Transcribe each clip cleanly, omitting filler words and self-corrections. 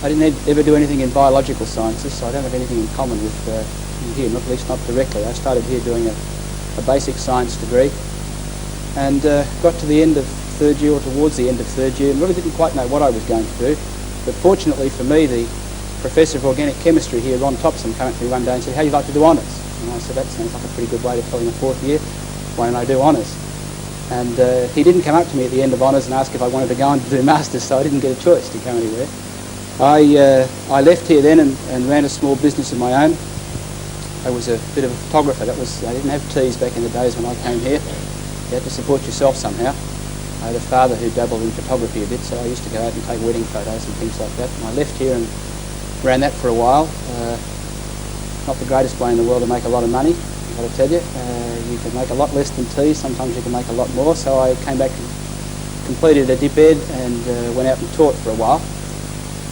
I didn't ever do anything in biological sciences, so I don't have anything in common with here, not at least not directly. I started here doing a basic science degree, and got to the end of third year, or towards the end of third year, and really didn't quite know what I was going to do. But fortunately for me, the Professor of Organic Chemistry here, Ron Thompson, came up to me one day and said, "How'd you like to do honours?" And I said, "That sounds like a pretty good way to fill in a fourth year. Why don't I do honours?" And he didn't come up to me at the end of honours and ask if I wanted to go on to do masters, so I didn't get a choice to go anywhere. I left here then and ran a small business of my own. I was a bit of a photographer. I didn't have teas back in the days when I came here. You had to support yourself somehow. I had a father who dabbled in photography a bit, so I used to go out and take wedding photos and things like that. And I left here and ran that for a while. Not the greatest way in the world to make a lot of money, I've got to tell you. You can make a lot less than tea, sometimes you can make a lot more. So I came back and completed a dip ed and went out and taught for a while.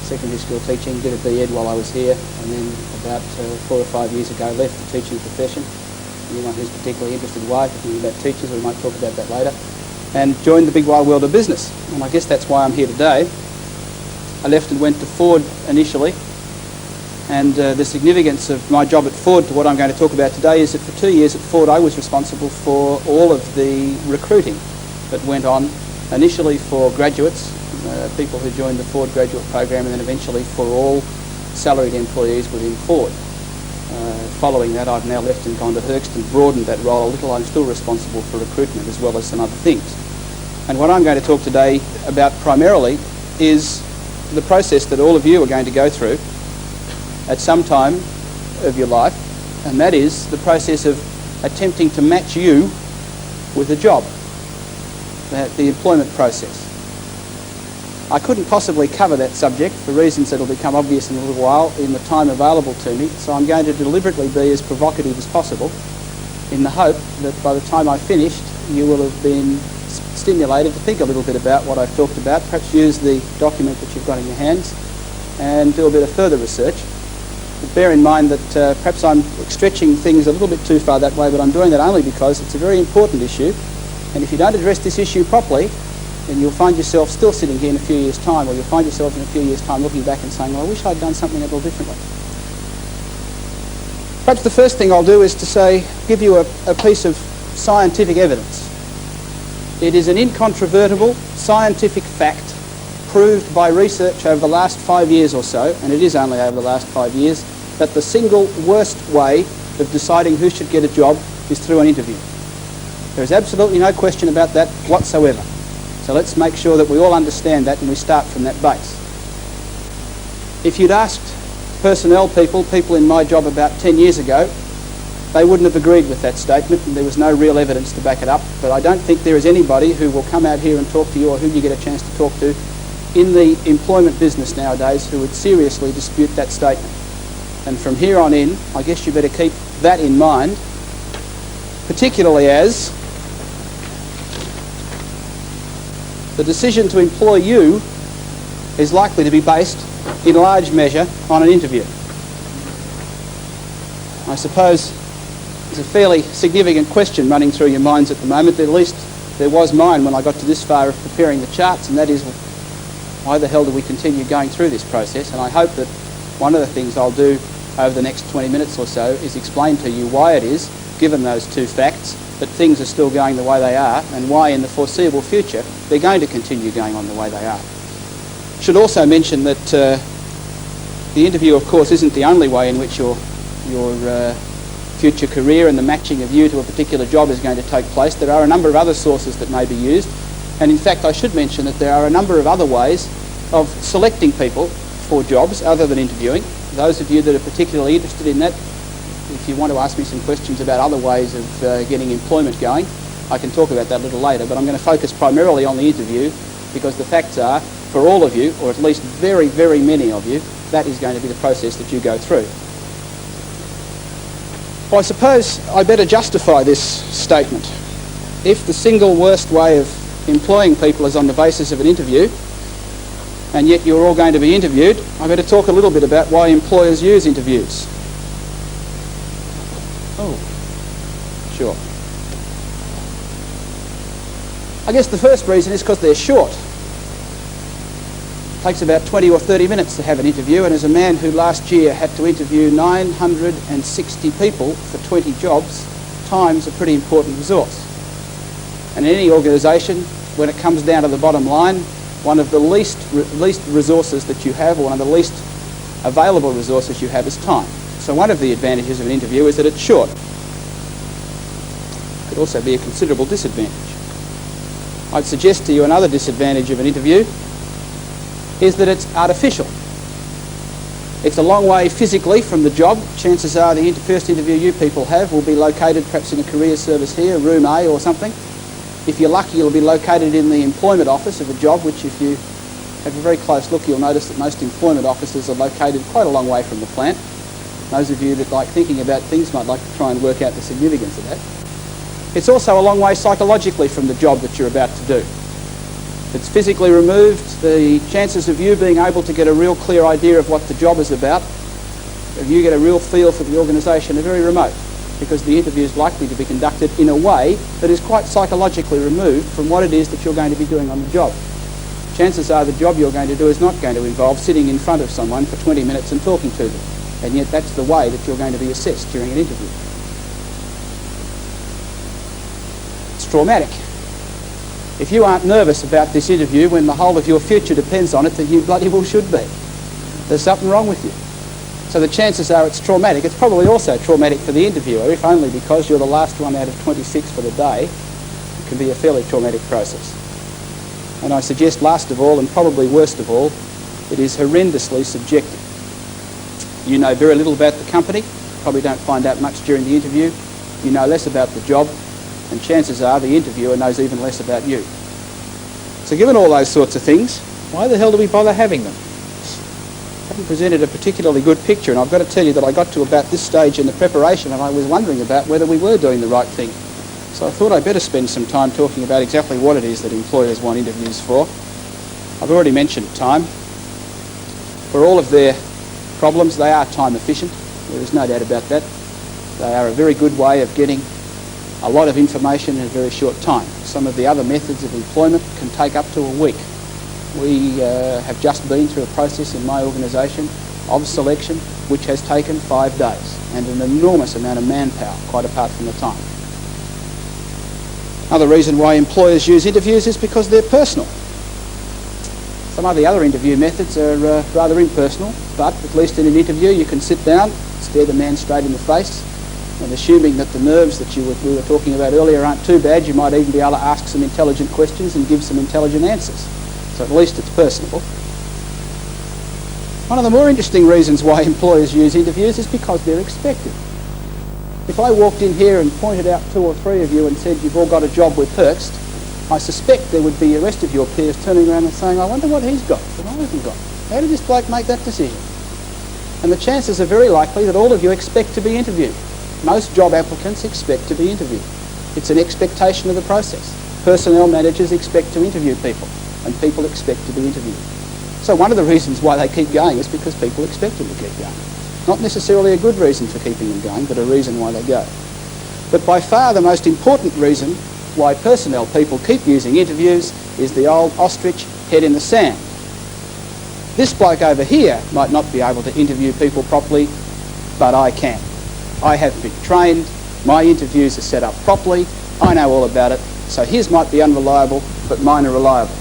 Secondary school teaching, did a B.Ed while I was here, and then about 4 or 5 years ago left the teaching profession. Anyone who's particularly interested why, thinking about teachers, we might talk about that later, and joined the big wide world of business. And I guess that's why I'm here today. I left and went to Ford initially, and the significance of my job at Ford to what I'm going to talk about today is that for 2 years at Ford I was responsible for all of the recruiting that went on, initially for graduates, people who joined the Ford graduate program, and then eventually for all salaried employees within Ford. Following that, I've now left and gone to Herxt and broadened that role a little. I'm still responsible for recruitment as well as some other things. And what I'm going to talk today about primarily is the process that all of you are going to go through at some time of your life, and that is the process of attempting to match you with a job, the employment process. I couldn't possibly cover that subject for reasons that will become obvious in a little while in the time available to me, so I'm going to deliberately be as provocative as possible in the hope that by the time I've finished you will have been stimulated to think a little bit about what I've talked about, perhaps use the document that you've got in your hands and do a bit of further research. But bear in mind that perhaps I'm stretching things a little bit too far that way, but I'm doing that only because it's a very important issue, and if you don't address this issue properly, then you'll find yourself still sitting here in a few years' time, or you'll find yourself in a few years' time looking back and saying, well, I wish I'd done something a little differently. Perhaps the first thing I'll do is to say, give you a piece of scientific evidence. It is an incontrovertible scientific fact proved by research over the last 5 years or so, and it is only over the last 5 years, that the single worst way of deciding who should get a job is through an interview. There is absolutely no question about that whatsoever. So let's make sure that we all understand that and we start from that base. If you'd asked personnel people in my job about 10 years ago, they wouldn't have agreed with that statement, and there was no real evidence to back it up. But I don't think there is anybody who will come out here and talk to you, or who you get a chance to talk to, in the employment business nowadays who would seriously dispute that statement. And from here on in, I guess you better keep that in mind, particularly as the decision to employ you is likely to be based in large measure on an interview. I suppose there's a fairly significant question running through your minds at the moment, at least there was mine when I got to this far of preparing the charts, and that is, why the hell do we continue going through this process? And I hope that one of the things I'll do over the next 20 minutes or so is explain to you why it is, given those two facts, that things are still going the way they are, and why in the foreseeable future they're going to continue going on the way they are. Should also mention that the interview, of course, isn't the only way in which your future career and the matching of you to a particular job is going to take place. There are a number of other sources that may be used, and in fact I should mention that there are a number of other ways of selecting people for jobs other than interviewing. Those of you that are particularly interested in that, if you want to ask me some questions about other ways of getting employment going, I can talk about that a little later, but I'm going to focus primarily on the interview, because the facts are, for all of you, or at least very, very many of you, that is going to be the process that you go through. Well, I suppose I better justify this statement. If the single worst way of employing people is on the basis of an interview, and yet you're all going to be interviewed, I better talk a little bit about why employers use interviews. Oh, sure. I guess the first reason is because they're short. It takes about 20 or 30 minutes to have an interview, and as a man who last year had to interview 960 people for 20 jobs, time's a pretty important resource. And in any organisation, when it comes down to the bottom line, one of the least resources that you have, or one of the least available resources you have, is time. So one of the advantages of an interview is that it's short. It could also be a considerable disadvantage. I'd suggest to you another disadvantage of an interview is that it's artificial. It's a long way physically from the job. Chances are the first interview you people have will be located perhaps in a career service here, room A or something. If you're lucky, you'll be located in the employment office of a job, which if you have a very close look, you'll notice that most employment offices are located quite a long way from the plant. Those of you that like thinking about things might like to try and work out the significance of that. It's also a long way psychologically from the job that you're about to do. If it's physically removed, the chances of you being able to get a real clear idea of what the job is about, if you get a real feel for the organisation, are very remote, because the interview is likely to be conducted in a way that is quite psychologically removed from what it is that you're going to be doing on the job. Chances are the job you're going to do is not going to involve sitting in front of someone for 20 minutes and talking to them, and yet that's the way that you're going to be assessed during an interview. It's traumatic. If you aren't nervous about this interview when the whole of your future depends on it, then you bloody well should be. There's something wrong with you. So the chances are it's traumatic. It's probably also traumatic for the interviewer, if only because you're the last one out of 26 for the day. It can be a fairly traumatic process. And I suggest last of all, and probably worst of all, it is horrendously subjective. You know very little about the company, probably don't find out much during the interview. You know less about the job, and chances are the interviewer knows even less about you. So given all those sorts of things, why the hell do we bother having them? I haven't presented a particularly good picture, and I've got to tell you that I got to about this stage in the preparation and I was wondering about whether we were doing the right thing. So I thought I'd better spend some time talking about exactly what it is that employers want interviews for. I've already mentioned time. For all of their problems, they are time efficient. There is no doubt about that. They are a very good way of getting a lot of information in a very short time. Some of the other methods of employment can take up to a week. We have just been through a process in my organisation of selection which has taken 5 days and an enormous amount of manpower, quite apart from the time. Another reason why employers use interviews is because they're personal. Some of the other interview methods are rather impersonal, but at least in an interview you can sit down, stare the man straight in the face, and assuming that the nerves that we were talking about earlier aren't too bad, you might even be able to ask some intelligent questions and give some intelligent answers. So at least it's personable. One of the more interesting reasons why employers use interviews is because they're expected. If I walked in here and pointed out 2 or 3 of you and said you've all got a job with Perks, I suspect there would be the rest of your peers turning around and saying, I wonder what he's got that I haven't got. How did this bloke make that decision? And the chances are very likely that all of you expect to be interviewed. Most job applicants expect to be interviewed. It's an expectation of the process. Personnel managers expect to interview people, and people expect to be interviewed. So one of the reasons why they keep going is because people expect them to keep going. Not necessarily a good reason for keeping them going, but a reason why they go. But by far the most important reason why personnel people keep using interviews is the old ostrich head in the sand. This bloke over here might not be able to interview people properly, but I can. I have been trained, my interviews are set up properly, I know all about it, so his might be unreliable, but mine are reliable.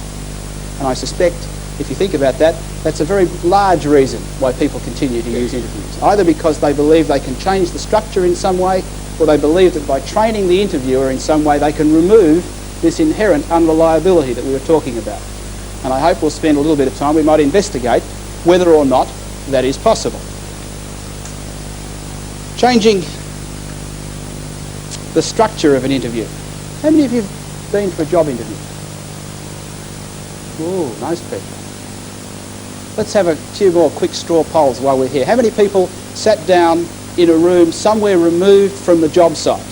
And I suspect, if you think about that, that's a very large reason why people continue to use interviews. Either because they believe they can change the structure in some way, or they believe that by training the interviewer in some way they can remove this inherent unreliability that we were talking about. And I hope we'll spend a little bit of time, we might investigate whether or not that is possible. Changing the structure of an interview. How many of you have been for a job interview? Oh, most people. Let's have a few more quick straw polls while we're here. How many people sat down in a room somewhere removed from the job site?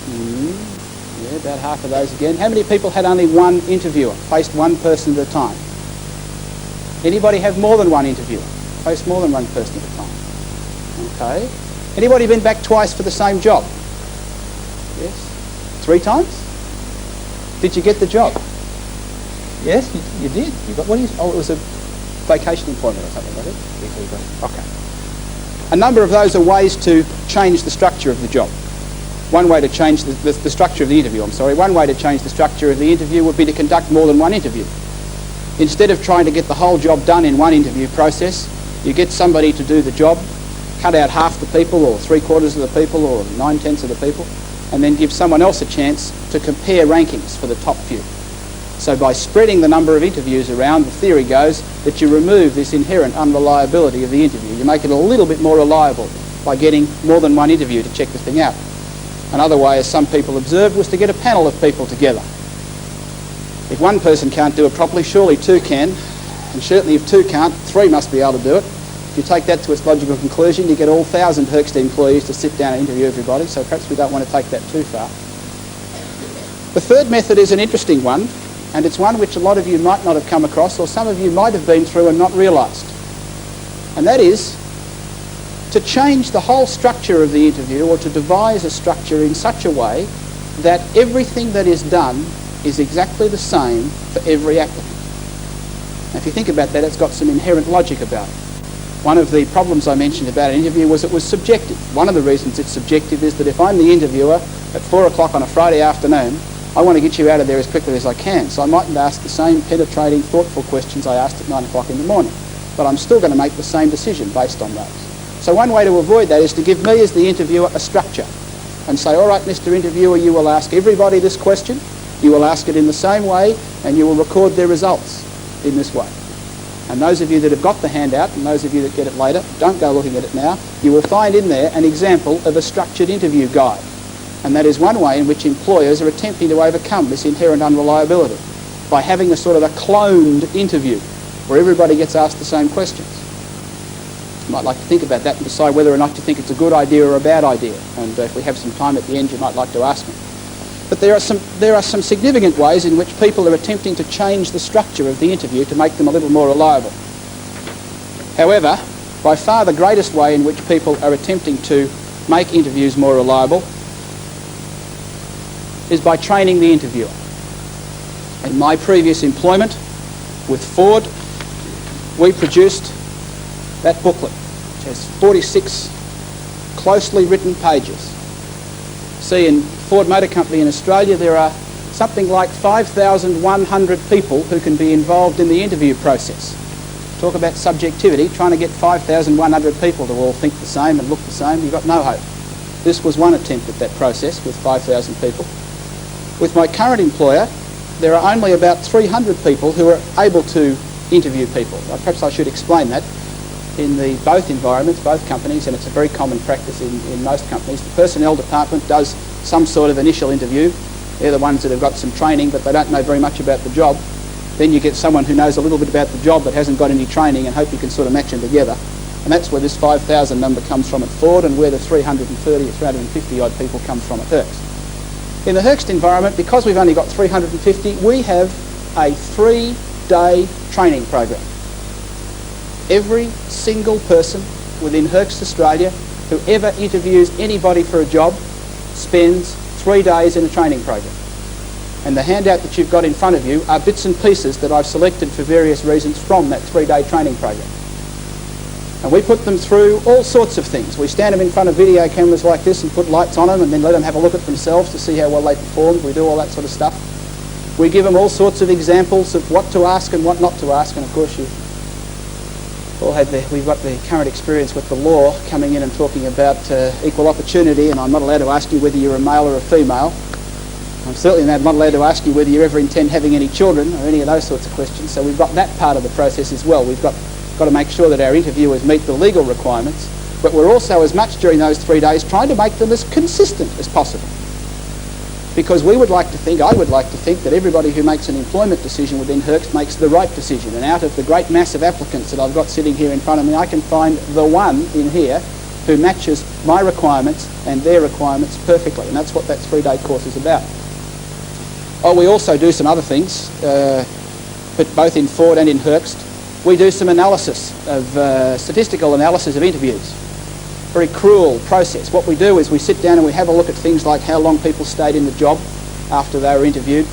Yeah, about half of those again. How many people had only one interviewer, faced one person at a time? Anybody have more than one interviewer, faced more than one person at a time? Okay. Anybody been back twice for the same job? Yes. 3 times? Did you get the job? Yes, you did. You got, what is, oh, it was a vacation employment or something, was it? Yes, you got it. Okay. A number of those are ways to change the structure of the job. One way to change the structure of the interview, one way to change the structure of the interview would be to conduct more than one interview. Instead of trying to get the whole job done in one interview process, you get somebody to do the job, cut out half the people or 3/4 of the people or 9/10 of the people, and then give someone else a chance to compare rankings for the top few. So by spreading the number of interviews around, the theory goes that you remove this inherent unreliability of the interview. You make it a little bit more reliable by getting more than one interview to check the thing out. Another way, as some people observed, was to get a panel of people together. If one person can't do it properly, surely two can, and certainly if two can't, three must be able to do it. If you take that to its logical conclusion, you get all 1,000 Herxt employees to sit down and interview everybody, so perhaps we don't want to take that too far. The third method is an interesting one, and it's one which a lot of you might not have come across, or some of you might have been through and not realised. And that is to change the whole structure of the interview, or to devise a structure in such a way that everything that is done is exactly the same for every applicant. Now, if you think about that, it's got some inherent logic about it. One of the problems I mentioned about an interview was it was subjective. One of the reasons it's subjective is that if I'm the interviewer at 4 o'clock on a Friday afternoon, I want to get you out of there as quickly as I can, so I mightn't ask the same penetrating, thoughtful questions I asked at 9 o'clock in the morning. But I'm still going to make the same decision based on those. So one way to avoid that is to give me as the interviewer a structure and say, all right, Mr. Interviewer, you will ask everybody this question, you will ask it in the same way, and you will record their results in this way. And those of you that have got the handout, and those of you that get it later, don't go looking at it now, you will find in there an example of a structured interview guide. And that is one way in which employers are attempting to overcome this inherent unreliability, by having a sort of a cloned interview where everybody gets asked the same questions. You might like to think about that and decide whether or not you think it's a good idea or a bad idea. And if we have some time at the end, you might like to ask me. But there are some significant ways in which people are attempting to change the structure of the interview to make them a little more reliable. However, by far the greatest way in which people are attempting to make interviews more reliable is by training the interviewer. In my previous employment with Ford, we produced that booklet, which has 46 closely written pages. See, in Ford Motor Company in Australia, there are something like 5,100 people who can be involved in the interview process. Talk about subjectivity, trying to get 5,100 people to all think the same and look the same, you've got no hope. This was one attempt at that process with 5,000 people. With my current employer, there are only about 300 people who are able to interview people. Perhaps I should explain that. In both environments, both companies, and it's a very common practice in most companies, the personnel department does some sort of initial interview. They're the ones that have got some training, but they don't know very much about the job. Then you get someone who knows a little bit about the job but hasn't got any training, and hope you can sort of match them together. And that's where this 5,000 number comes from at Ford, and where the 330 or 350 odd people come from at Herxt. In the Herxt environment, because we've only got 350, we have a 3-day training program. Every single person within Herxt Australia who ever interviews anybody for a job spends 3 days in a training program. And the handout that you've got in front of you are bits and pieces that I've selected for various reasons from that 3-day training program. And we put them through all sorts of things. We stand them in front of video cameras like this and put lights on them and then let them have a look at themselves to see how well they performed. We do all that sort of stuff. We give them all sorts of examples of what to ask and what not to ask, and of course we've got the current experience with the law coming in and talking about equal opportunity, and I'm not allowed to ask you whether you're a male or a female. I'm certainly not allowed to ask you whether you ever intend having any children or any of those sorts of questions. So we've got that part of the process as well. We've got to make sure that our interviewers meet the legal requirements, but we're also, as much during those 3 days, trying to make them as consistent as possible. Because I would like to think that everybody who makes an employment decision within Herxt makes the right decision. And out of the great mass of applicants that I've got sitting here in front of me, I can find the one in here who matches my requirements and their requirements perfectly. And that's what that 3-day course is about. Oh, we also do some other things, but both in Ford and in Herxt. We do some analysis of, statistical analysis of interviews. Very cruel process. What we do is we sit down and we have a look at things like how long people stayed in the job after they were interviewed,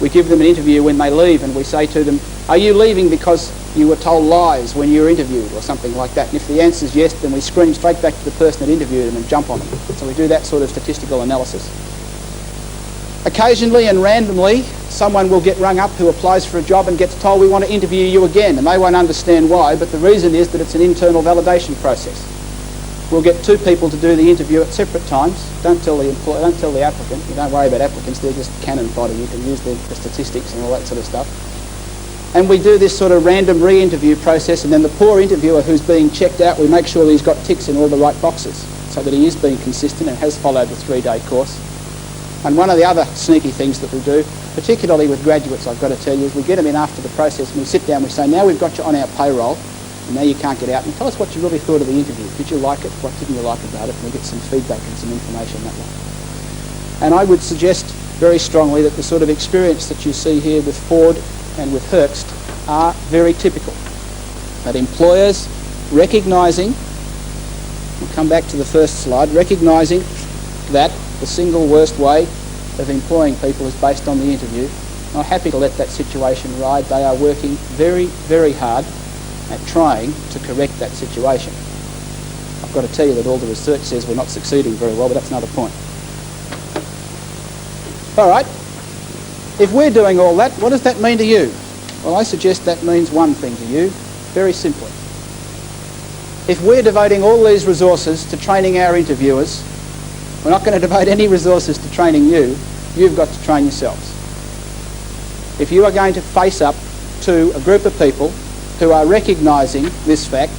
We give them an interview when they leave, and we say to them, are you leaving because you were told lies when you were interviewed, or something like that? And if the answer is yes, then we scream straight back to the person that interviewed them and jump on them. So we do that sort of statistical analysis. Occasionally and randomly, someone will get rung up who applies for a job and gets told, we want to interview you again, and they won't understand why, but the reason is that it's an internal validation process. We'll get two people to do the interview at separate times. Don't tell the applicant. You don't worry about applicants, they're just cannon fodder. You can use the statistics and all that sort of stuff. And we do this sort of random re-interview process, and then the poor interviewer who's being checked out, we make sure that he's got ticks in all the right boxes so that he is being consistent and has followed the 3-day course. And one of the other sneaky things that we do, particularly with graduates, I've got to tell you, is we get them in after the process and we sit down and we say, now we've got you on our payroll, and now you can't get out, and tell us what you really thought of the interview. Did you like it? What didn't you like about it? And we get some feedback and some information that way. And I would suggest very strongly that the sort of experience that you see here with Ford and with Hearst are very typical. That employers recognising, we'll come back to the first slide, recognising that the single worst way of employing people is based on the interview, are happy to let that situation ride. They are working very, very hard at trying to correct that situation. I've got to tell you that all the research says we're not succeeding very well, but that's another point. All right, if we're doing all that, what does that mean to you? Well, I suggest that means one thing to you, very simply. If we're devoting all these resources to training our interviewers, we're not going to devote any resources to training you. You've got to train yourselves. If you are going to face up to a group of people who are recognising this fact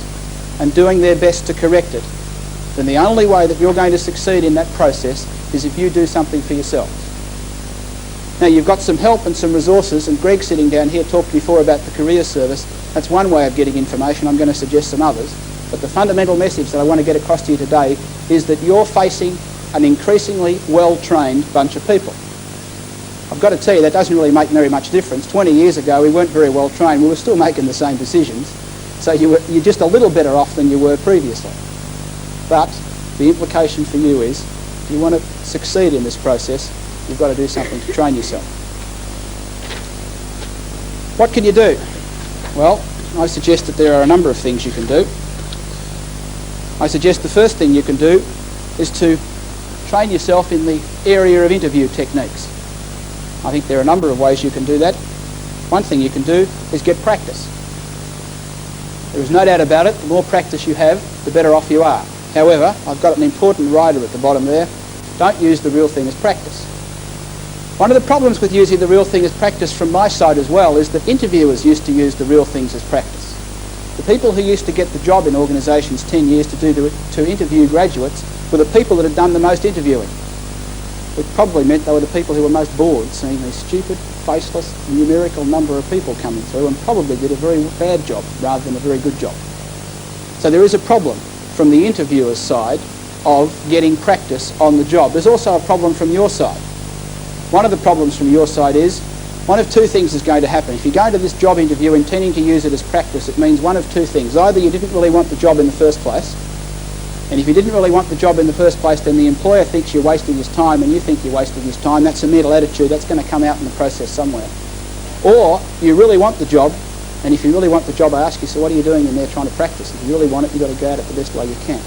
and doing their best to correct it, then the only way that you're going to succeed in that process is if you do something for yourselves. Now, you've got some help and some resources, and Greg sitting down here talked before about the career service. That's one way of getting information. I'm going to suggest some others. But the fundamental message that I want to get across to you today is that you're facing an increasingly well-trained bunch of people. I've got to tell you, that doesn't really make very much difference. 20 years ago, we weren't very well trained. We were still making the same decisions. So you're just a little better off than you were previously. But the implication for you is, if you want to succeed in this process, you've got to do something to train yourself. What can you do? Well, I suggest that there are a number of things you can do. I suggest the first thing you can do is to train yourself in the area of interview techniques. I think there are a number of ways you can do that. One thing you can do is get practice. There is no doubt about it, the more practice you have, the better off you are. However, I've got an important rider at the bottom there. Don't use the real thing as practice. One of the problems with using the real thing as practice from my side as well is that interviewers used to use the real things as practice. The people who used to get the job in organisations 10 years to interview graduates were the people that had done the most interviewing. It probably meant they were the people who were most bored seeing these stupid, faceless, numerical number of people coming through, and probably did a very bad job rather than a very good job. So there is a problem from the interviewer's side of getting practice on the job. There's also a problem from your side. One of the problems from your side is, one of two things is going to happen. If you go into this job interview intending to use it as practice, it means one of two things. Either you didn't really want the job in the first place, and if you didn't really want the job in the first place, then the employer thinks you're wasting his time and you think you're wasting his time. That's a mental attitude. That's going to come out in the process somewhere. Or you really want the job, and if you really want the job, I ask you, so what are you doing in there trying to practice? If you really want it, you've got to go at it the best way you can.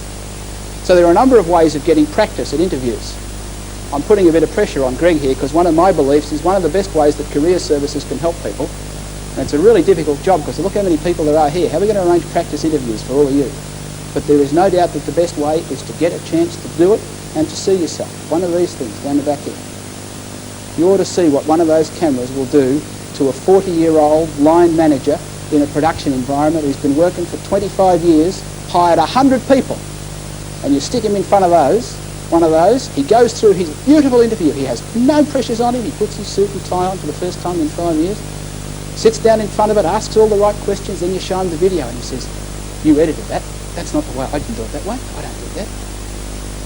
So there are a number of ways of getting practice at interviews. I'm putting a bit of pressure on Greg here because one of my beliefs is one of the best ways that career services can help people, and it's a really difficult job because look how many people there are here. How are we going to arrange practice interviews for all of you? But there is no doubt that the best way is to get a chance to do it and to see yourself. One of these things down the back here. You ought to see what one of those cameras will do to a 40-year-old line manager in a production environment who's been working for 25 years, hired 100 people, and you stick him in front of one of those, he goes through his beautiful interview. He has no pressures on him. He puts his suit and tie on for the first time in 5 years, sits down in front of it, asks all the right questions, then you show him the video and he says, you edited that. That's not the way. I didn't do it that way. I don't do that.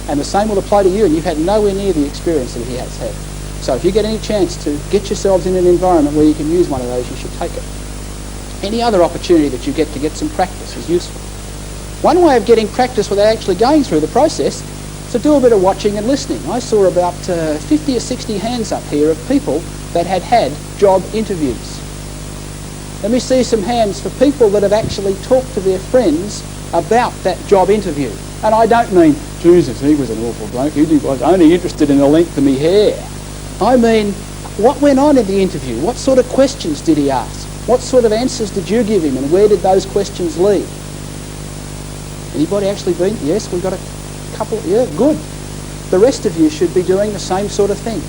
And the same will apply to you, and you've had nowhere near the experience that he has had. So if you get any chance to get yourselves in an environment where you can use one of those, you should take it. Any other opportunity that you get to get some practice is useful. One way of getting practice without actually going through the process is to do a bit of watching and listening. I saw about 50 or 60 hands up here of people that had had job interviews? Let me see some hands for people that have actually talked to their friends about that job interview. And I don't mean, Jesus, he was an awful bloke, he was only interested in the length of my hair. I mean, what went on in the interview? What sort of questions did he ask? What sort of answers did you give him, and where did those questions lead? Anybody actually been? Yes, we've got a couple. Yeah, good. The rest of you should be doing the same sort of thing.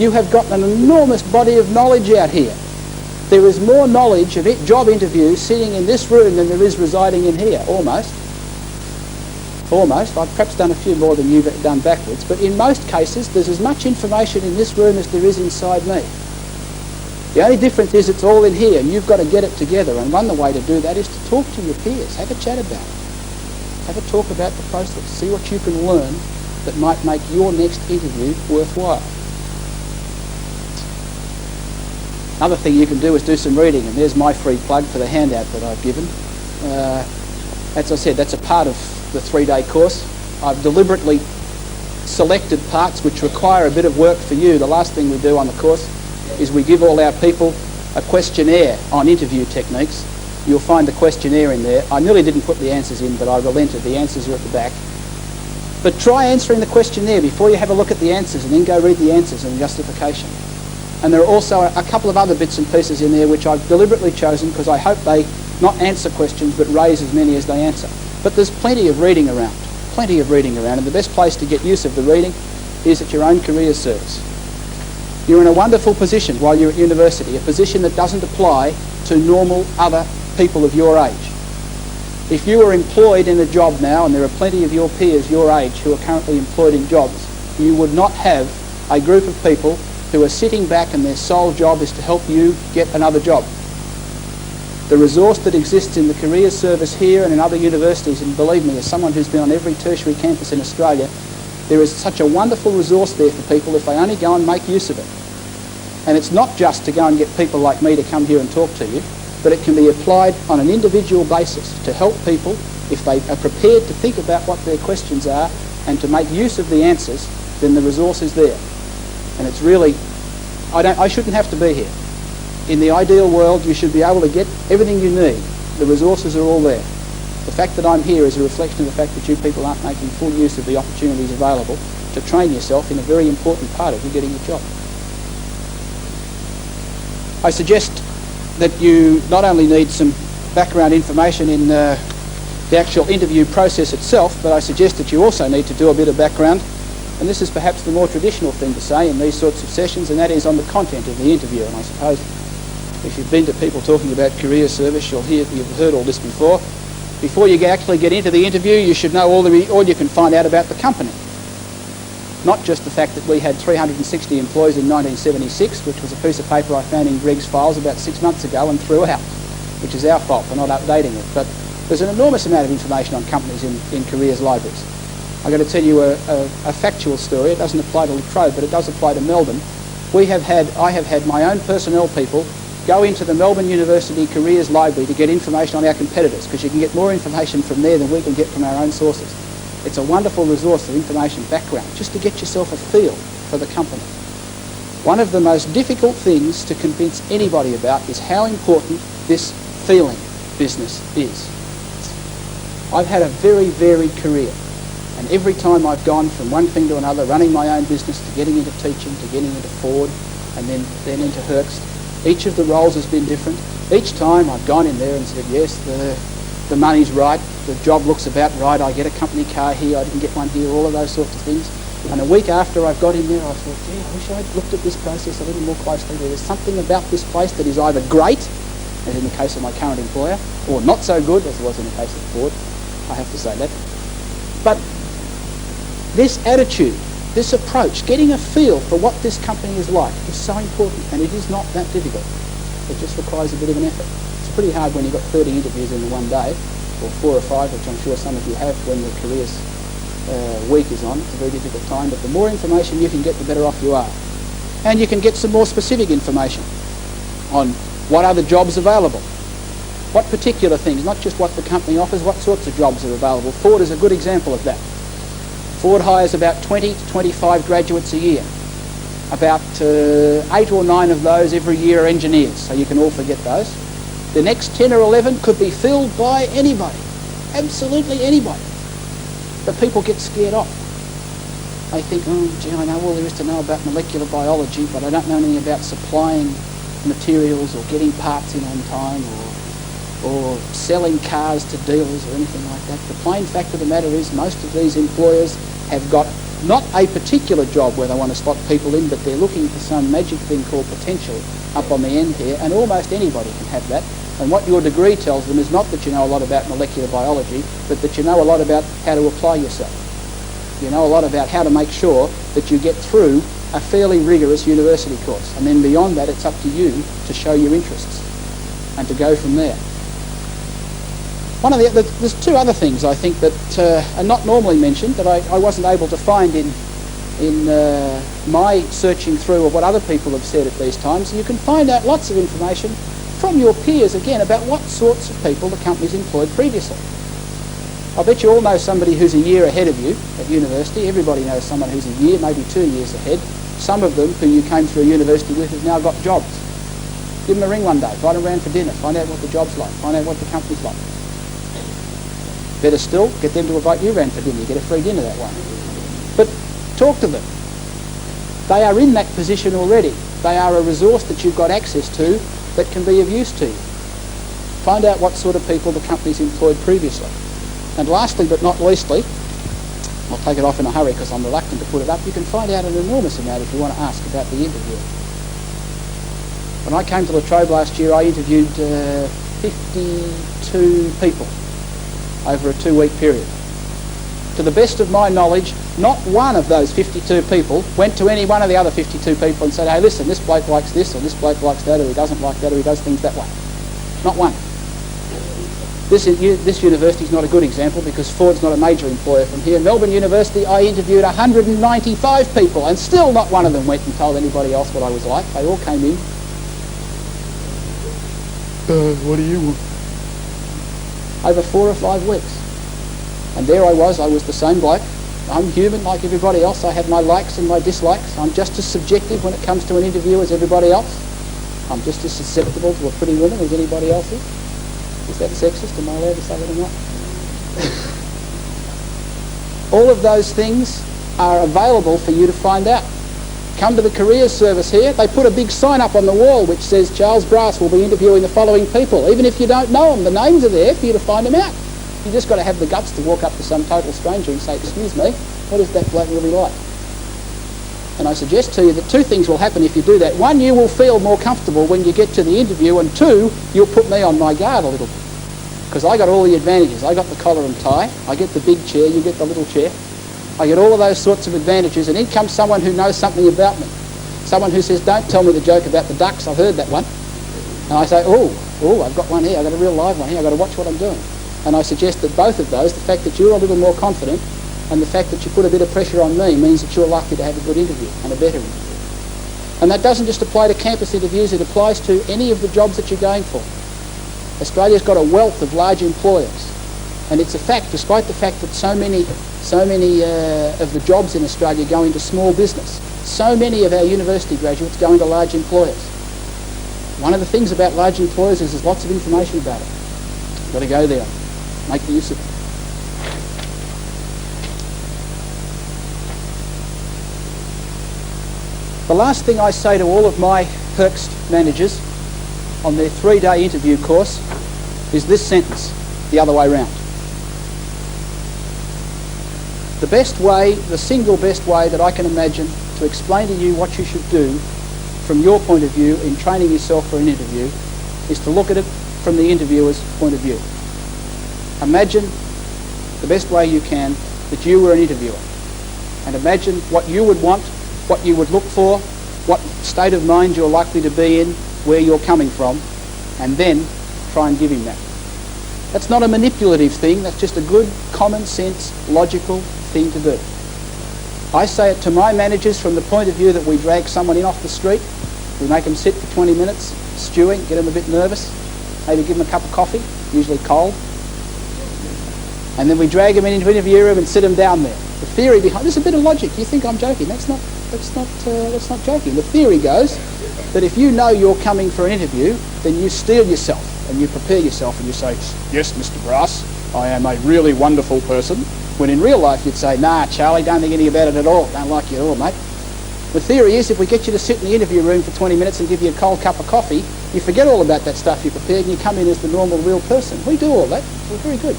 You have got an enormous body of knowledge out here. There is more knowledge of job interviews sitting in this room than there is residing in here, almost. Almost. I've perhaps done a few more than you've done backwards, but in most cases there's as much information in this room as there is inside me. The only difference is it's all in here, and you've got to get it together, and one way to do that is to talk to your peers, have a chat about it. Have a talk about the process, see what you can learn that might make your next interview worthwhile. Another thing you can do is do some reading, and there's my free plug for the handout that I've given. As I said, that's a part of the 3-day course. I've deliberately selected parts which require a bit of work for you. The last thing we do on the course is we give all our people a questionnaire on interview techniques. You'll find the questionnaire in there. I nearly didn't put the answers in, but I relented. The answers are at the back. But try answering the questionnaire before you have a look at the answers, and then go read the answers and justification. And there are also a couple of other bits and pieces in there which I've deliberately chosen because I hope they not answer questions but raise as many as they answer. But there's plenty of reading around, and the best place to get use of the reading is at your own career service. You're in a wonderful position while you're at university, a position that doesn't apply to normal other people of your age. If you are employed in a job now, and there are plenty of your peers your age who are currently employed in jobs, you would not have a group of people who are sitting back and their sole job is to help you get another job. The resource that exists in the career service here and in other universities, and believe me, as someone who's been on every tertiary campus in Australia, there is such a wonderful resource there for people if they only go and make use of it. And it's not just to go and get people like me to come here and talk to you, but it can be applied on an individual basis to help people if they are prepared to think about what their questions are and to make use of the answers. Then the resource is there. And it's really, I shouldn't have to be here. In the ideal world, you should be able to get everything you need. The resources are all there. The fact that I'm here is a reflection of the fact that you people aren't making full use of the opportunities available to train yourself in a very important part of you getting a job. I suggest that you not only need some background information in the actual interview process itself, but I suggest that you also need to do a bit of background, and this is perhaps the more traditional thing to say in these sorts of sessions, and that is on the content of the interview. And I suppose if you've been to people talking about career service, you've heard all this before. Before you actually get into the interview, you should know all you can find out about the company. Not just the fact that we had 360 employees in 1976, which was a piece of paper I found in Greg's files about 6 months ago and threw out, which is our fault for not updating it. But there's an enormous amount of information on companies in careers libraries. I've got to tell you a factual story. It doesn't apply to Latrobe, but it does apply to Melbourne. I have had my own personnel people go into the Melbourne University Careers Library to get information on our competitors, because you can get more information from there than we can get from our own sources. It's a wonderful resource of information background, just to get yourself a feel for the company. One of the most difficult things to convince anybody about is how important this feeling business is. I've had a very varied career, and every time I've gone from one thing to another, running my own business to getting into teaching, to getting into Ford, and then into Herxt, each of the roles has been different. Each time I've gone in there and said, yes, the money's right, the job looks about right, I get a company car here, I didn't get one here, all of those sorts of things. And a week after I've got in there, I thought, gee, I wish I'd looked at this process a little more closely. There's something about this place that is either great, as in the case of my current employer, or not so good, as it was in the case of Ford. I have to say that. But this attitude, this approach, getting a feel for what this company is like is so important, and it is not that difficult. It just requires a bit of an effort. It's pretty hard when you've got 30 interviews in one day, or 4 or 5, which I'm sure some of you have when the careers week is on. It's a very difficult time, but the more information you can get, the better off you are. And you can get some more specific information on what other jobs available, what particular things, not just what the company offers, what sorts of jobs are available. Ford is a good example of that. Ford hires about 20 to 25 graduates a year. About 8 or 9 of those every year are engineers, so you can all forget those. The next 10 or 11 could be filled by anybody, absolutely anybody. But people get scared off. They think, oh, gee, I know all there is to know about molecular biology, but I don't know anything about supplying materials or getting parts in on time or selling cars to dealers or anything like that. The plain fact of the matter is most of these employers have got not a particular job where they want to slot people in, but they're looking for some magic thing called potential up on the end here, and almost anybody can have that. And what your degree tells them is not that you know a lot about molecular biology, but that you know a lot about how to apply yourself. You know a lot about how to make sure that you get through a fairly rigorous university course. And then beyond that, it's up to you to show your interests and to go from there. There's 2 other things I think that are not normally mentioned that I wasn't able to find in my searching through of what other people have said at these times. You can find out lots of information from your peers, again, about what sorts of people the company's employed previously. I bet you all know somebody who's a year ahead of you at university. Everybody knows someone who's a year, maybe 2 years ahead. Some of them who you came through university with have now got jobs. Give them a ring one day, invite them around for dinner, find out what the job's like, find out what the company's like. Better still, get them to invite you around for dinner. You get a free dinner that way. But talk to them. They are in that position already. They are a resource that you've got access to that can be of use to you. Find out what sort of people the company's employed previously. And lastly but not leastly, I'll take it off in a hurry because I'm reluctant to put it up, you can find out an enormous amount if you want to ask about the interview. When I came to La Trobe last year, I interviewed 52 people over a 2-week period. To the best of my knowledge, not one of those 52 people went to any one of the other 52 people and said, hey, listen, this bloke likes this, or this bloke likes that, or he doesn't like that, or he does things that way. Not one. This university's not a good example because Ford's not a major employer from here. Melbourne University, I interviewed 195 people and still not one of them went and told anybody else what I was like. They all came in. What do you want? Over 4 or 5 weeks. And there I was the same bloke. I'm human like everybody else. I have my likes and my dislikes. I'm just as subjective when it comes to an interview as everybody else. I'm just as susceptible to a pretty woman as anybody else is. Is that sexist? Am I allowed to say that or not? All of those things are available for you to find out. Come to the careers service here. They put a big sign up on the wall which says Charles Brass will be interviewing the following people. Even if you don't know them, the names are there for you to find them out. You just got to have the guts to walk up to some total stranger and say, excuse me, what is that bloke really like? And I suggest to you that 2 things will happen if you do that. 1, you will feel more comfortable when you get to the interview, and 2, you'll put me on my guard a little bit. Because I got all the advantages. I got the collar and tie. I get the big chair, you get the little chair. I get all of those sorts of advantages, and in comes someone who knows something about me. Someone who says, don't tell me the joke about the ducks, I've heard that one. And I say, oh, I've got one here, I've got a real live one here, I've got to watch what I'm doing. And I suggest that both of those, the fact that you're a little more confident and the fact that you put a bit of pressure on me, means that you're likely to have a good interview and a better interview. And that doesn't just apply to campus interviews, it applies to any of the jobs that you're going for. Australia's got a wealth of large employers. And it's a fact, despite the fact that so many of the jobs in Australia go into small business, so many of our university graduates go into large employers. One of the things about large employers is there's lots of information about it. You've got to go there, make the use of it. The last thing I say to all of my Herxt managers on their 3-day interview course is this sentence, the other way round. The best way, the single best way that I can imagine to explain to you what you should do from your point of view in training yourself for an interview is to look at it from the interviewer's point of view. Imagine the best way you can that you were an interviewer, and imagine what you would want, what you would look for, what state of mind you're likely to be in, where you're coming from, and then try and give him that. That's not a manipulative thing, that's just a good, common sense, logical thing to do. I say it to my managers from the point of view that we drag someone in off the street, we make them sit for 20 minutes, stewing, get them a bit nervous, maybe give them a cup of coffee, usually cold, and then we drag them into an interview room and sit them down there. The theory behind, there's a bit of logic, you think I'm joking, that's not, That's not joking. The theory goes that if you know you're coming for an interview, then you steel yourself and you prepare yourself and you say, yes, Mr. Brass, I am a really wonderful person. When in real life you'd say, nah, Charlie, don't think anything about it at all. Don't like you at all, mate. The theory is if we get you to sit in the interview room for 20 minutes and give you a cold cup of coffee, you forget all about that stuff you prepared and you come in as the normal, real person. We do all that. We're very good.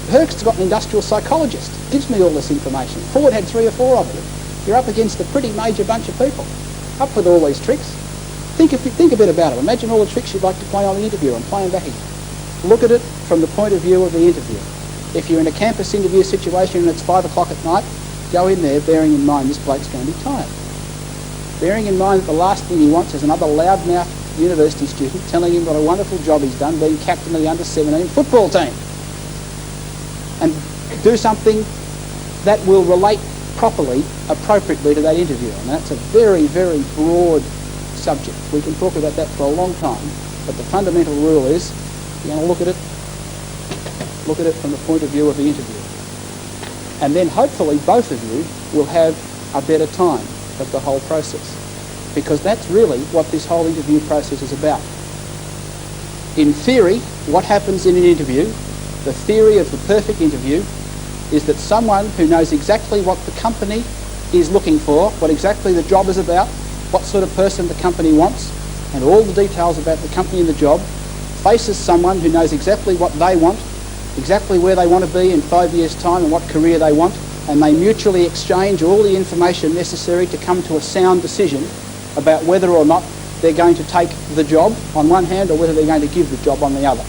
Herc's got an industrial psychologist. Gives me all this information. Ford had 3 or 4 of them. You're up against a pretty major bunch of people. Up with all these tricks. Think a bit about it. Imagine all the tricks you'd like to play on the interview and play them back again. Look at it from the point of view of the interviewer. If you're in a campus interview situation and it's 5 o'clock at night, go in there bearing in mind this bloke's going to be tired. Bearing in mind that the last thing he wants is another loudmouth university student telling him what a wonderful job he's done being captain of the under-17 football team. And do something that will relate properly, appropriately to that interview. And that's a very, very broad subject. We can talk about that for a long time, but the fundamental rule is you're going to look at it from the point of view of the interviewer. And then hopefully both of you will have a better time of the whole process, because that's really what this whole interview process is about. In theory, what happens in an interview, the theory of the perfect interview, is that someone who knows exactly what the company is looking for, what exactly the job is about, what sort of person the company wants, and all the details about the company and the job, faces someone who knows exactly what they want, exactly where they want to be in 5 years' time and what career they want, and they mutually exchange all the information necessary to come to a sound decision about whether or not they're going to take the job on one hand or whether they're going to give the job on the other.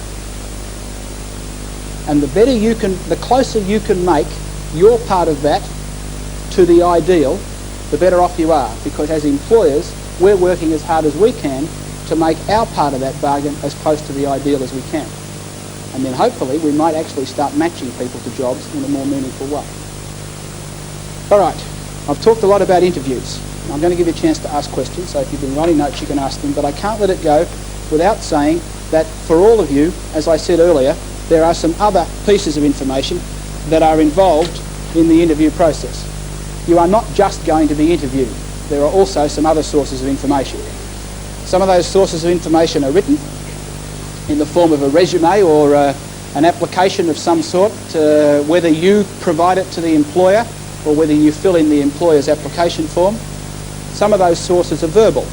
And the closer you can make your part of that to the ideal, the better off you are, because as employers, we're working as hard as we can to make our part of that bargain as close to the ideal as we can. And then hopefully we might actually start matching people to jobs in a more meaningful way. All right, I've talked a lot about interviews. I'm going to give you a chance to ask questions, so if you've been writing notes you can ask them, but I can't let it go without saying that for all of you, as I said earlier, there are some other pieces of information that are involved in the interview process. You are not just going to be interviewed. There are also some other sources of information. Some of those sources of information are written in the form of a resume or an application of some sort, whether you provide it to the employer or whether you fill in the employer's application form. Some of those sources are verbal.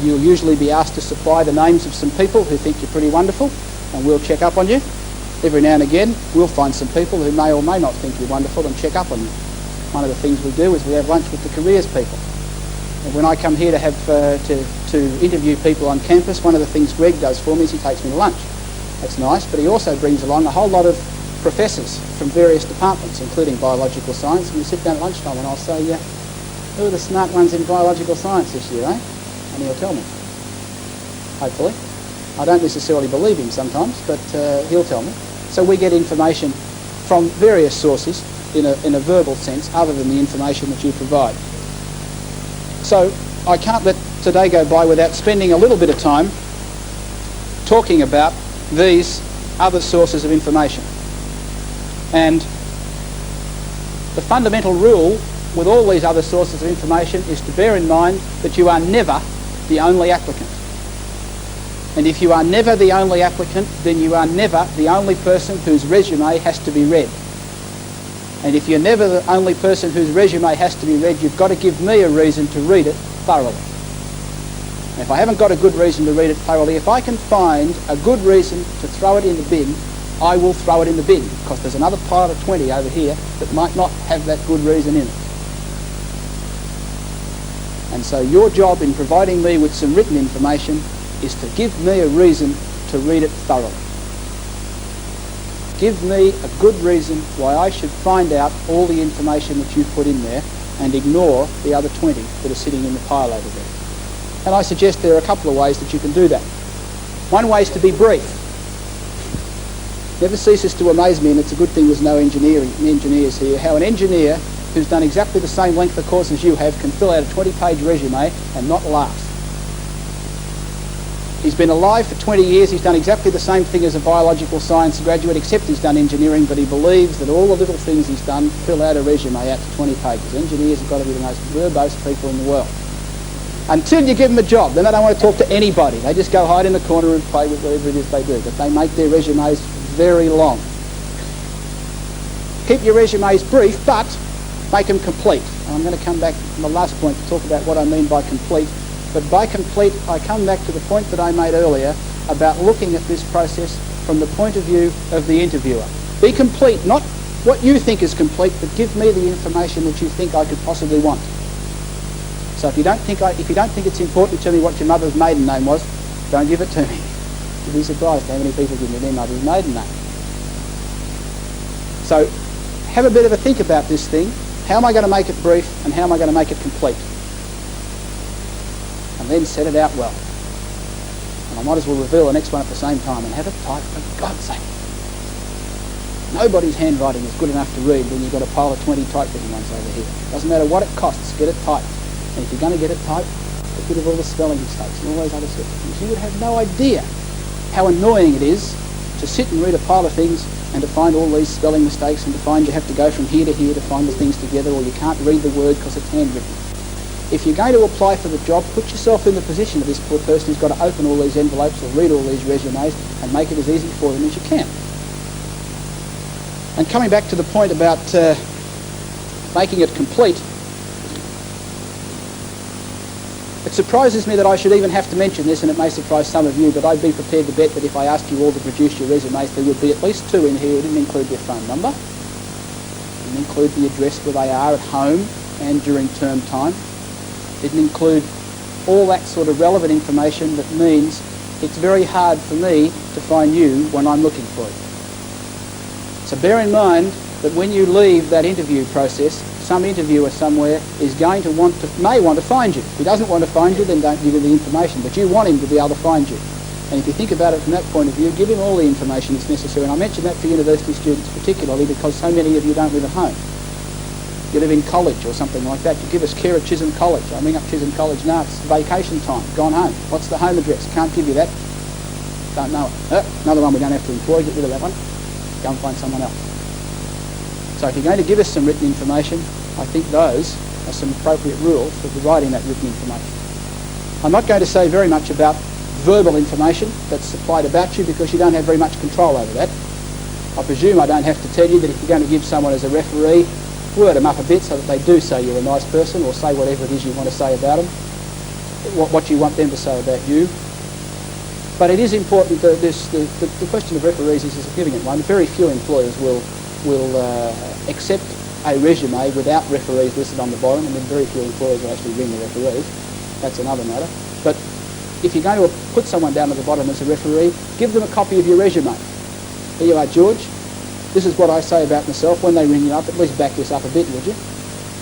You'll usually be asked to supply the names of some people who think you're pretty wonderful, and we'll check up on you. Every now and again, we'll find some people who may or may not think you're wonderful and check up on you. One of the things we do is we have lunch with the careers people. And when I come here to have to interview people on campus, one of the things Greg does for me is he takes me to lunch. That's nice, but he also brings along a whole lot of professors from various departments, including biological science, and we sit down at lunchtime and I'll say, who are the smart ones in biological science this year, eh? And he'll tell me, hopefully. I don't necessarily believe him sometimes, but he'll tell me. So we get information from various sources in a verbal sense, other than the information that you provide. So I can't let today go by without spending a little bit of time talking about these other sources of information. And the fundamental rule with all these other sources of information is to bear in mind that you are never the only applicant. And if you are never the only applicant, then you are never the only person whose resume has to be read. And if you're never the only person whose resume has to be read, you've got to give me a reason to read it thoroughly. And if I haven't got a good reason to read it thoroughly, if I can find a good reason to throw it in the bin, I will throw it in the bin, because there's another pile of 20 over here that might not have that good reason in it. And so your job in providing me with some written information is to give me a reason to read it thoroughly. Give me a good reason why I should find out all the information that you put in there and ignore the other 20 that are sitting in the pile over there. And I suggest there are a couple of ways that you can do that. One way is to be brief. Never ceases to amaze me, and it's a good thing there's no engineers here, how an engineer who's done exactly the same length of course as you have can fill out a 20-page resume and not laugh. He's been alive for 20 years. He's done exactly the same thing as a biological science graduate, except he's done engineering, but he believes that all the little things he's done fill out a resume out to 20 pages. Engineers have got to be the most verbose people in the world. Until you give them a job, then they don't want to talk to anybody. They just go hide in the corner and play with whatever it is they do. But they make their resumes very long. Keep your resumes brief, but make them complete. And I'm going to come back on the last point to talk about what I mean by complete. But by complete, I come back to the point that I made earlier about looking at this process from the point of view of the interviewer. Be complete, not what you think is complete, but give me the information that you think I could possibly want. So if you don't think it's important to tell me what your mother's maiden name was, don't give it to me. You'll be surprised how many people give me their mother's maiden name. So have a bit of a think about this thing. How am I going to make it brief and how am I going to make it complete? And then set it out well. And I might as well reveal the next one at the same time and have it typed, for God's sake. Nobody's handwriting is good enough to read when you've got a pile of 20 typewritten ones over here. Doesn't matter what it costs, get it typed. And if you're going to get it typed, get rid of all the spelling mistakes and all those other sorts of things. You would have no idea how annoying it is to sit and read a pile of things and to find all these spelling mistakes and to find you have to go from here to here to find the things together, or you can't read the word because it's handwritten. If you're going to apply for the job, put yourself in the position of this poor person who's got to open all these envelopes or read all these resumes and make it as easy for them as you can. And coming back to the point about making it complete, it surprises me that I should even have to mention this, and it may surprise some of you, but I'd be prepared to bet that if I asked you all to produce your resumes, there would be at least 2 in here who didn't include their phone number, didn't include the address where they are at home and during term time, didn't include all that sort of relevant information that means it's very hard for me to find you when I'm looking for you. So bear in mind that when you leave that interview process, some interviewer somewhere is going to may want to find you. If he doesn't want to find you, then don't give him the information, but you want him to be able to find you. And if you think about it from that point of view, give him all the information that's necessary. And I mention that for university students particularly because so many of you don't live at home. You live in college or something like that. You give us care at Chisholm College. I ring up Chisholm College now. It's vacation time. Gone home. What's the home address? Can't give you that. Don't know it. Another one we don't have to employ. Get rid of that one. Go and find someone else. So if you're going to give us some written information, I think those are some appropriate rules for providing that written information. I'm not going to say very much about verbal information that's supplied about you because you don't have very much control over that. I presume I don't have to tell you that if you're going to give someone as a referee, word them up a bit so that they do say you're a nice person or say whatever it is you want to say about them, what you want them to say about you. But it is important that the question of referees is a significant one. Very few employers will accept a resume without referees listed on the bottom, and then very few employers will actually ring the referees. That's another matter. But if you're going to put someone down at the bottom as a referee, give them a copy of your resume. Here you are, George. This is what I say about myself. When they ring you up, at least back this up a bit, would you?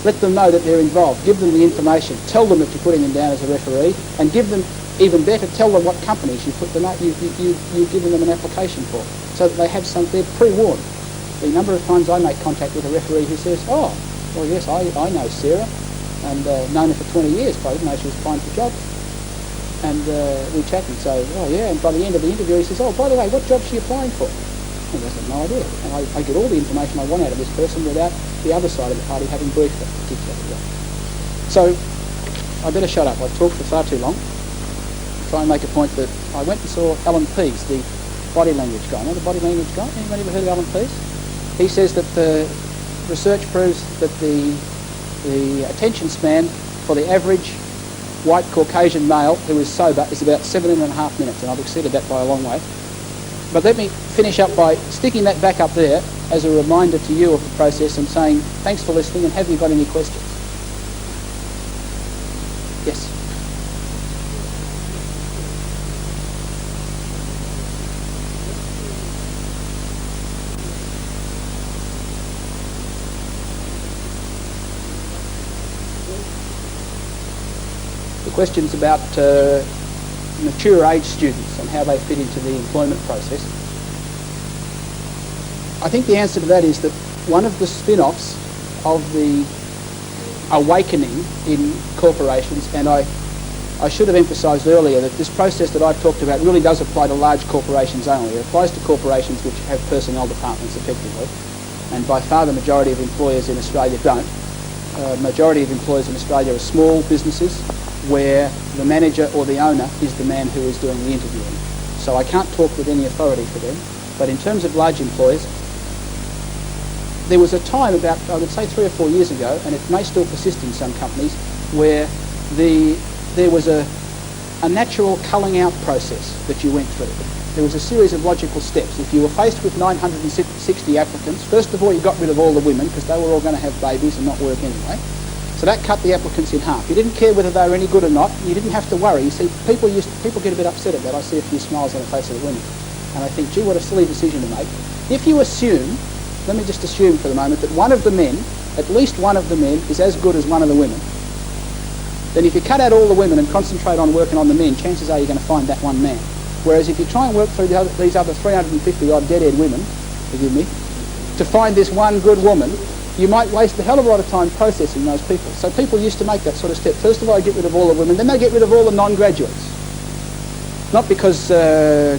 Let them know that they're involved. Give them the information. Tell them that you're putting them down as a referee, and give them, even better, tell them what companies you put them out. You've given them an application for, so that they have some. They're pre-warned. The number of times I make contact with a referee who says, "Oh, well, yes, I know Sarah, and known her for 20 years, but I didn't know she was applying for jobs." And we chat and say, "Oh, yeah," and by the end of the interview he says, "Oh, by the way, what job's she applying for?" And I have no idea. And I get all the information I want out of this person without the other side of the party having briefed that particular job. So I better shut up. I've talked for far too long. Try and make a point that I went and saw Alan Pease, the body language guy. Know the body language guy? Anybody ever heard of Alan Pease? He says that the research proves that the attention span for the average white Caucasian male who is sober is about 17.5 minutes, and I've exceeded that by a long way. But let me finish up by sticking that back up there as a reminder to you of the process and saying thanks for listening, and have you got any questions? Yes? The question's about mature age students and how they fit into the employment process. I think the answer to that is that one of the spin-offs of the awakening in corporations, and I I should have emphasised earlier that this process that I've talked about really does apply to large corporations only. It applies to corporations which have personnel departments effectively, and by far the majority of employers in Australia don't. Majority of employers in Australia are small businesses where the manager or the owner is the man who is doing the interviewing. So I can't talk with any authority for them, but in terms of large employers, there was a time about, I would say 3 or 4 years ago, and it may still persist in some companies, where there was a natural culling out process that you went through. There was a series of logical steps. If you were faced with 960 applicants, first of all you got rid of all the women because they were all going to have babies and not work anyway. So that cut the applicants in half. You didn't care whether they were any good or not. You didn't have to worry. You see, people get a bit upset at that. I see a few smiles on the face of the women. And I think, gee, what a silly decision to make. If you assume, let me just assume for the moment, that one of the men, at least one of the men, is as good as one of the women, then if you cut out all the women and concentrate on working on the men, chances are you're going to find that one man. Whereas if you try and work through these other 350 odd dead-end women, forgive me, to find this one good woman, you might waste a hell of a lot of time processing those people. So people used to make that sort of step. First of all, they get rid of all the women, then they get rid of all the non-graduates. Not because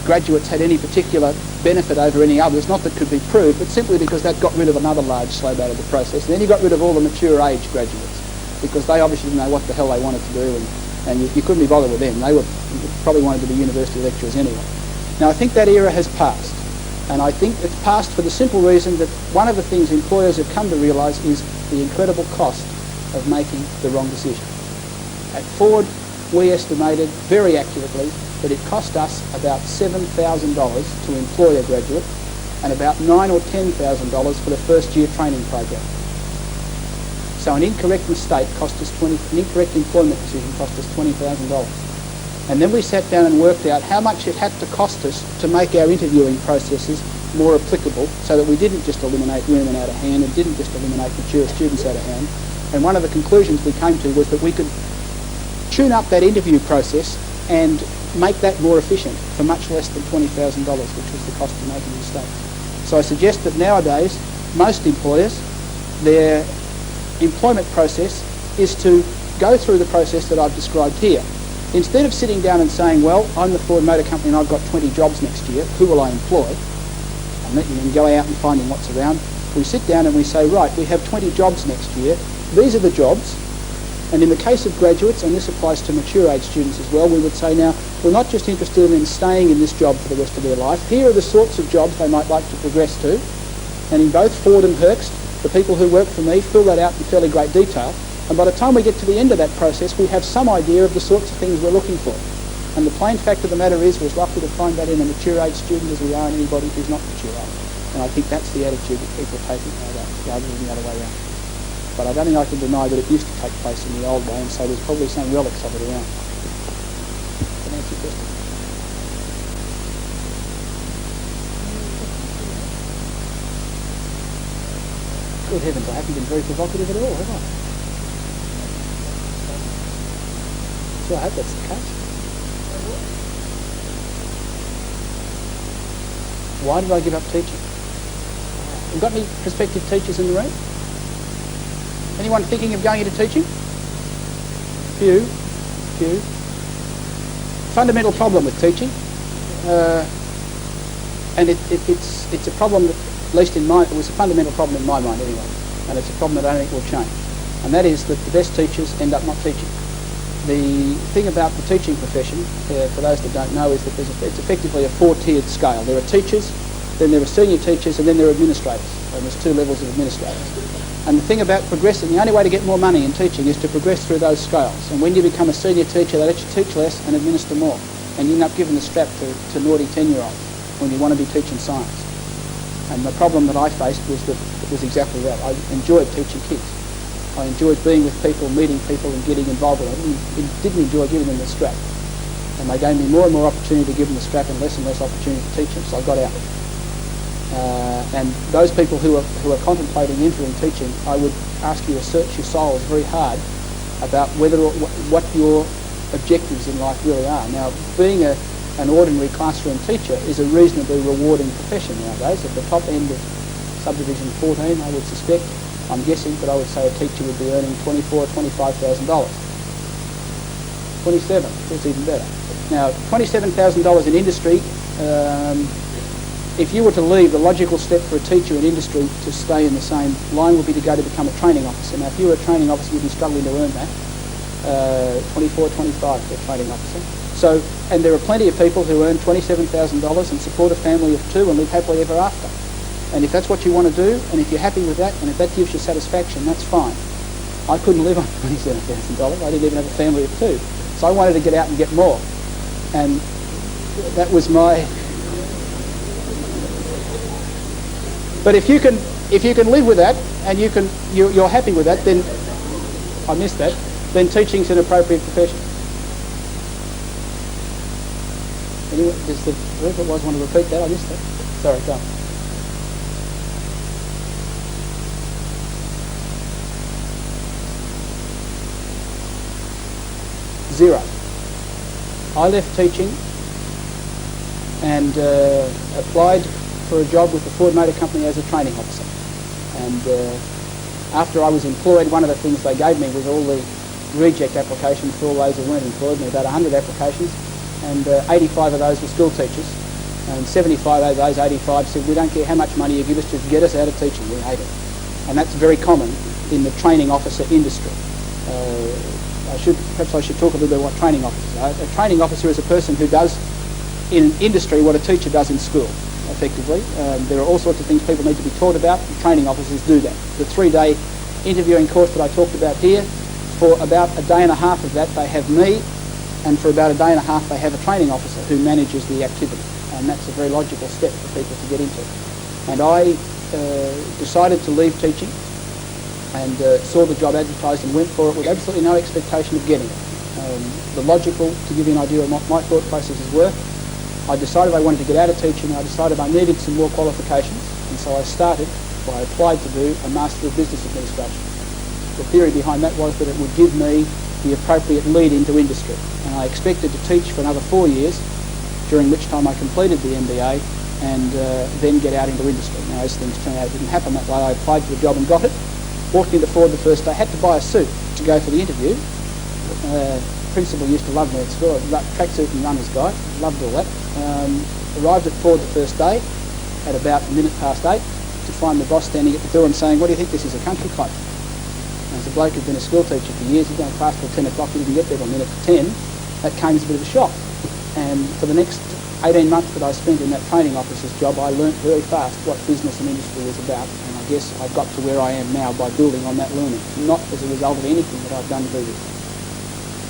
graduates had any particular benefit over any others, not that could be proved, but simply because that got rid of another large slab out of the process. And then you got rid of all the mature age graduates, because they obviously didn't know what the hell they wanted to do, and you couldn't be bothered with them. They probably wanted to be university lecturers anyway. Now I think that era has passed, and I think it's passed for the simple reason that one of the things employers have come to realise is the incredible cost of making the wrong decision. At Ford, we estimated very accurately that it cost us about $7,000 to employ a graduate and about $9,000 or $10,000 for the first year training program. So an incorrect mistake cost us an incorrect employment decision cost us $20,000. And then we sat down and worked out how much it had to cost us to make our interviewing processes more applicable, so that we didn't just eliminate women out of hand and didn't just eliminate mature students out of hand. And one of the conclusions we came to was that we could tune up that interview process and make that more efficient for much less than $20,000, which was the cost of making a mistake. So I suggest that nowadays, most employers, their employment process is to go through the process that I've described here. Instead of sitting down and saying, well, I'm the Ford Motor Company and I've got 20 jobs next year, who will I employ? And go out and finding what's around. We sit down and we say, right, we have 20 jobs next year. These are the jobs. And in the case of graduates, and this applies to mature age students as well, we would say now, we're not just interested in staying in this job for the rest of their life. Here are the sorts of jobs they might like to progress to. And in both Ford and Herxt, the people who work for me fill that out in fairly great detail. And by the time we get to the end of that process, we have some idea of the sorts of things we're looking for. And the plain fact of the matter is, we're as likely to find that in a mature age student as we are in anybody who's not mature age. And I think that's the attitude that people are taking nowadays, rather than the other way around. But I don't think I can deny that it used to take place in the old way, and so there's probably some relics of it around. Can I answer your question? Good heavens, I haven't been very provocative at all, have I? So I hope that's the case. Why did I give up teaching? Have you got any prospective teachers in the room? Anyone thinking of going into teaching? Few. Fundamental problem with teaching, and it's a problem that, at least in my, it was a fundamental problem in my mind anyway, and it's a problem that I don't think will change. And that is that the best teachers end up not teaching. The thing about the teaching profession, for those that don't know, is that it's effectively a four-tiered scale. There are teachers, then there are senior teachers, and then there are administrators. And there's two levels of administrators. And the thing about progressing, the only way to get more money in teaching is to progress through those scales. And when you become a senior teacher, they let you teach less and administer more. And you end up giving the strap to naughty 10-year-olds when you want to be teaching science. And the problem that I faced was that it was exactly that. I enjoyed teaching kids. I enjoyed being with people, meeting people and getting involved with them. I didn't enjoy giving them the strap. And they gave me more and more opportunity to give them the strap and less opportunity to teach them, so I got out. And those people who are contemplating entering teaching, I would ask you to search your souls very hard about what your objectives in life really are. Now, being an ordinary classroom teacher is a reasonably rewarding profession nowadays. At the top end of subdivision 14, I would suspect, I'm guessing, but I would say a teacher would be earning $24,000 or $25,000. 27, that's even better. Now, $27,000 in industry, if you were to leave, the logical step for a teacher in industry to stay in the same line would be to go to become a training officer. Now, if you were a training officer, you'd be struggling to earn that. 24, 25 for a training officer. So, and there are plenty of people who earn $27,000 and support a family of 2 and live happily ever after. And if that's what you want to do, and if you're happy with that, and if that gives you satisfaction, that's fine. I couldn't live on $27,000. I didn't even have a family of 2. So I wanted to get out and get more. And that was my... But if you can live with that, and you're happy with that, then... I missed that. Then teaching's an appropriate profession. Anyway, does whoever it was want to repeat that? I missed that. Sorry, go on. Zero. I left teaching and applied for a job with the Ford Motor Company as a training officer. And after I was employed, one of the things they gave me was all the reject applications for all those who weren't employed. There were about 100 applications, and 85 of those were school teachers. And 75 of those 85 said, we don't care how much money you give us, just get us out of teaching, we hate it. And that's very common in the training officer industry. Perhaps I should talk a little bit about what training officers are. A training officer is a person who does in industry what a teacher does in school, effectively. There are all sorts of things people need to be taught about, and training officers do that. The 3-day interviewing course that I talked about here, for about a day and a half of that they have me, and for about a day and a half they have a training officer who manages the activity. And that's a very logical step for people to get into. And I decided to leave teaching and saw the job advertised and went for it with absolutely no expectation of getting it. The logical, to give you an idea of what my thought processes were, I decided I wanted to get out of teaching. I decided I needed some more qualifications, and so I applied to do a Master of Business Administration. The theory behind that was that it would give me the appropriate lead into industry, and I expected to teach for another 4 years, during which time I completed the MBA and then get out into industry. Now, as things turned out, it didn't happen that way. I applied for the job and got it. Walked into Ford the first day, had to buy a suit to go for the interview. Principal used to love me at school, tracksuit and runner's guy, loved all that. Arrived at Ford the first day at about 8:05 to find the boss standing at the door and saying, what do you think, this is a country club? And as a bloke who'd been a school teacher for years, he'd gone class till 10 o'clock, he didn't get there till 10. That came as a bit of a shock. And for the next 18 months that I spent in that training officer's job, I learnt very fast what business and industry was about. And I guess I got to where I am now by building on that learning, not as a result of anything that I've done previously.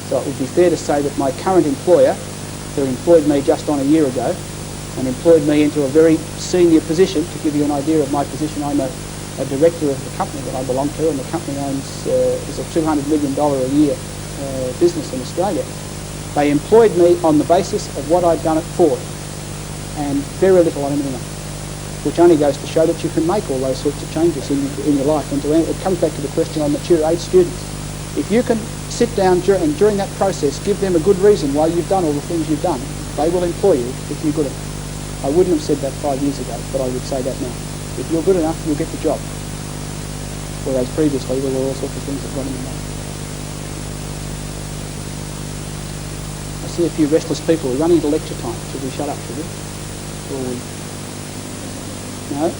So it would be fair to say that my current employer, who employed me just on a year ago, and employed me into a very senior position, to give you an idea of my position, I'm a director of the company that I belong to, and the company is a $200 million a year business in Australia. They employed me on the basis of what I'd done at Ford, and very little on anything else, which only goes to show that you can make all those sorts of changes in your life. And it comes back to the question on mature age students. If you can sit down and during that process give them a good reason why you've done all the things you've done, they will employ you if you're good enough. I wouldn't have said that 5 years ago, but I would say that now. If you're good enough, you'll get the job. Whereas previously there were all sorts of things that got in the way. I see a few restless people. We're running into lecture time. Should we shut up, should we? Or we... No?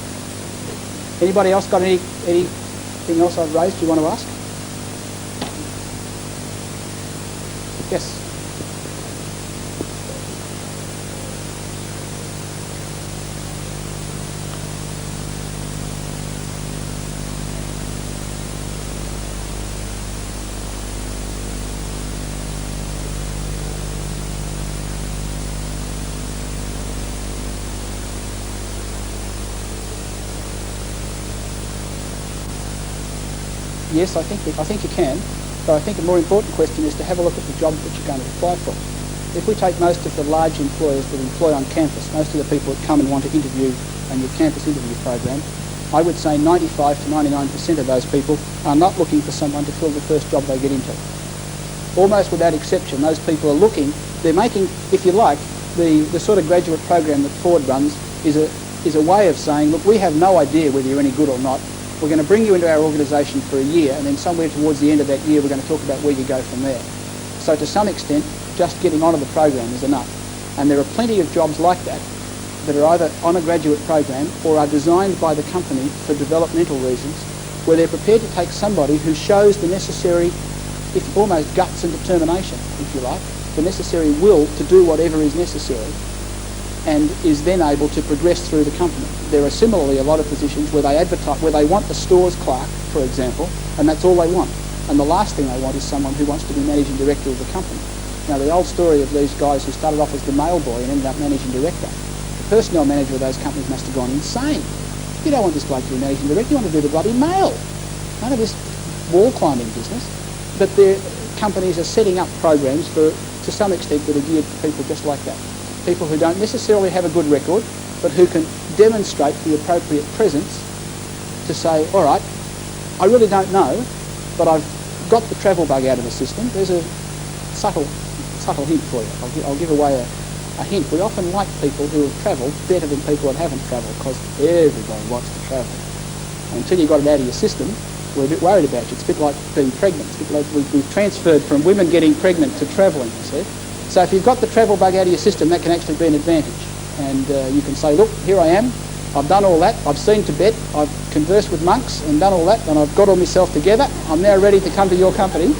Anybody else got anything else I've raised you want to ask? Yes. Yes, I think you can. But I think a more important question is to have a look at the job that you're going to apply for. If we take most of the large employers that employ on campus, most of the people that come and want to interview on your campus interview program, I would say 95 to 99% of those people are not looking for someone to fill the first job they get into. Almost without exception, those people are looking, they're making, if you like, the sort of graduate program that Ford runs is a way of saying, look, we have no idea whether you're any good or not. We're going to bring you into our organisation for a year, and then somewhere towards the end of that year we're going to talk about where you go from there. So to some extent, just getting onto the program is enough. And there are plenty of jobs like that that are either on a graduate program or are designed by the company for developmental reasons, where they're prepared to take somebody who shows the necessary, if almost guts and determination, if you like, the necessary will to do whatever is necessary, and is then able to progress through the company. There are similarly a lot of positions where they advertise, where they want the stores clerk, for example, and that's all they want. And the last thing they want is someone who wants to be managing director of the company. Now, the old story of these guys who started off as the mail boy and ended up managing director, the personnel manager of those companies must have gone insane. You don't want this bloke to be managing director, you want to do the bloody mail. None of this wall climbing business. But their companies are setting up programs for, to some extent, that are geared to people just like that. People who don't necessarily have a good record, but who can demonstrate the appropriate presence to say, all right, I really don't know, but I've got the travel bug out of the system. There's a subtle hint for you. I'll give away a hint. We often like people who have travelled better than people that haven't travelled, because everybody wants to travel. And until you got it out of your system, we're a bit worried about you. It's a bit like being pregnant. It's a bit like we've transferred from women getting pregnant to travelling, you see. So if you've got the travel bug out of your system, that can actually be an advantage. And you can say, look, here I am. I've done all that. I've seen Tibet. I've conversed with monks and done all that. And I've got all myself together. I'm now ready to come to your company